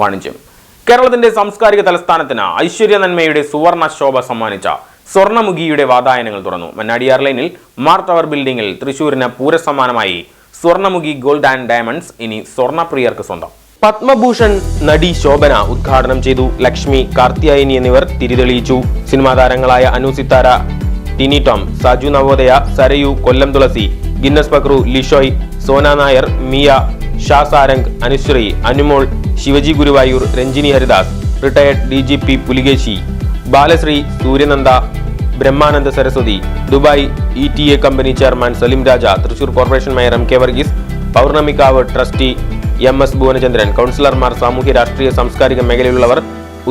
വാണിജ്യം. കേരളത്തിന്റെ സാംസ്കാരിക തലസ്ഥാനത്തിന് ഐശ്വര്യ നന്മയുടെ സുവർണ ശോഭ സമ്മാനിച്ച സ്വർണ്ണമുഖിയുടെ വാതായനങ്ങൾ തുറന്നു. മന്നാടിയാർ ലൈനിൽ മാർ ടവർ ബിൽഡിംഗിൽ തൃശൂരിന് പൂരസമ്മാനമായി സ്വർണ്ണമുഖി ഗോൾഡ് ആൻഡ് ഡയമണ്ട്സ് ഇനി സ്വർണ്ണപ്രിയർക്ക് സ്വന്തം. പത്മഭൂഷൺ നടി ശോഭന ഉദ്ഘാടനം ചെയ്തു. ലക്ഷ്മി, കാർത്തിയായനി എന്നിവർ തിരിതെളിയിച്ചു. സിനിമാ താരങ്ങളായ Anu Sithara, Tini Tom, Saju Navodaya, Sarayu, Kollam Thulasi, Guinness Pakru, Lishoy, Sona Nair, Miya, Shah Sarang, Anusree, Anumol, Sivaji Guruvayoor, Ranjini Haridas, retired DGP Pulikeshi, Balasree, Suryananda, Brahmananda Saraswati, Dubai ETA company chairman Salim Raja, Thrissur corporation mayor MK Varghese, Pournamikkavu trustee MS Bhuvanachandran, കൗൺസിലർമാർ, സാമൂഹ്യ രാഷ്ട്രീയ സാംസ്കാരിക മേഖലയിലുള്ളവർ,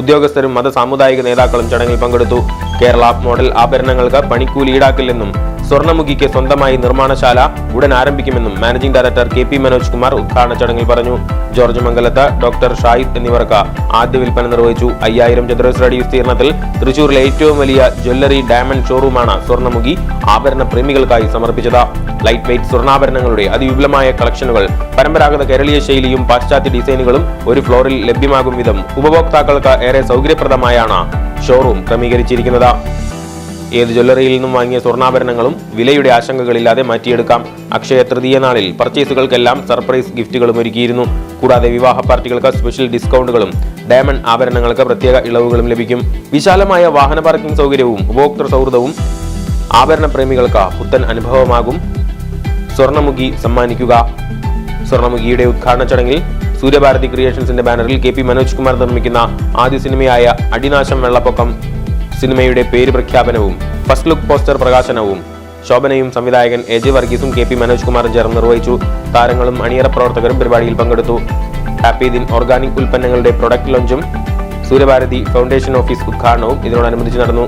ഉദ്യോഗസ്ഥരും മത സാമുദായിക നേതാക്കളും ചടങ്ങിൽ പങ്കെടുത്തു. കേരള മോഡൽ ആഭരണങ്ങൾക്ക് പണിക്കൂലി ഈടാക്കില്ലെന്നും സ്വർണ്ണമുഖിക്ക് സ്വന്തമായി നിർമ്മാണശാല ഉടൻ ആരംഭിക്കുമെന്നും managing director KP Manoj Kumar ഉദ്ഘാടന ചടങ്ങിൽ പറഞ്ഞു. ജോർജ് മംഗലത്ത്, ഡോക്ടർ ഷാഹിദ് എന്നിവർക്ക് ആദ്യ വിൽപ്പന നിർവഹിച്ചു. 5000 ചതുരശ്ര അടി വിസ്തീർണത്തിൽ തൃശൂരിലെ ഏറ്റവും വലിയ ജ്വല്ലറി ഡയമണ്ട് ഷോറൂമാണ് സ്വർണ്ണമുഖി ആഭരണ പ്രേമികൾക്കായി സമർപ്പിച്ചത്. ലൈറ്റ് വെയ്റ്റ് സ്വർണ്ണാഭരണങ്ങളുടെ അതിവിപുലമായ കളക്ഷനുകൾ, പരമ്പരാഗത കേരളീയ ശൈലിയും പാശ്ചാത്യ ഡിസൈനുകളും ഒരു ഫ്ലോറിൽ ലഭ്യമാകും വിധം ഉപഭോക്താക്കൾക്ക് ഏറെ സൗകര്യപ്രദമായാണ് ഷോറൂം ക്രമീകരിച്ചിരിക്കുന്നത്. ഏത് ജ്വല്ലറിയിൽ നിന്നും വാങ്ങിയ സ്വർണ്ണാഭരണങ്ങളും വിലയുടെ ആശങ്കകളില്ലാതെ മാറ്റിയെടുക്കാം. അക്ഷയ തൃതീയ നാളിൽ പർച്ചേസുകൾക്കെല്ലാം സർപ്രൈസ് ഗിഫ്റ്റുകളും ഒരുക്കിയിരുന്നു. കൂടാതെ വിവാഹ പാർട്ടികൾക്ക് സ്പെഷ്യൽ ഡിസ്കൗണ്ടുകളും ഡയമണ്ട് ആഭരണങ്ങൾക്ക് പ്രത്യേക ഇളവുകളും ലഭിക്കും. വിശാലമായ വാഹന പാർക്കിംഗ് സൗകര്യവും ഉപഭോക്തൃ സൗഹൃദവും ആഭരണ പ്രേമികൾക്ക് പുത്തൻ അനുഭവമാകും സ്വർണ്ണമുഖി സമ്മാനിക്കുക. സ്വർണ്ണമുഖിയുടെ ഉദ്ഘാടന ചടങ്ങിൽ സൂര്യഭാരതി ക്രിയേഷൻസിന്റെ ബാനറിൽ KP മനോജ് കുമാർ നിർമ്മിക്കുന്ന ആദ്യ സിനിമയായ അടിനാശം വെള്ളപ്പൊക്കം സിനിമയുടെ പേര് പ്രഖ്യാപനവും ഫസ്റ്റ് ലുക്ക് പോസ്റ്റർ പ്രകാശനവും ശോഭനയും സംവിധായകൻ AJ വർഗീസും KP മനോജ് കുമാറും ചേർന്ന് നിർവഹിച്ചു. താരങ്ങളും അണിയറ പ്രവർത്തകരും പരിപാടിയിൽ പങ്കെടുത്തു. ഹാപ്പി ദിൻ ഓർഗാനിക് ഉൽപ്പന്നങ്ങളുടെ പ്രൊഡക്റ്റ് ലോഞ്ചും സൂര്യഭാരതി ഫൗണ്ടേഷൻ ഓഫീസ് ഉദ്ഘാടനവും ഇതിനോടനുബന്ധിച്ച് നടന്നു.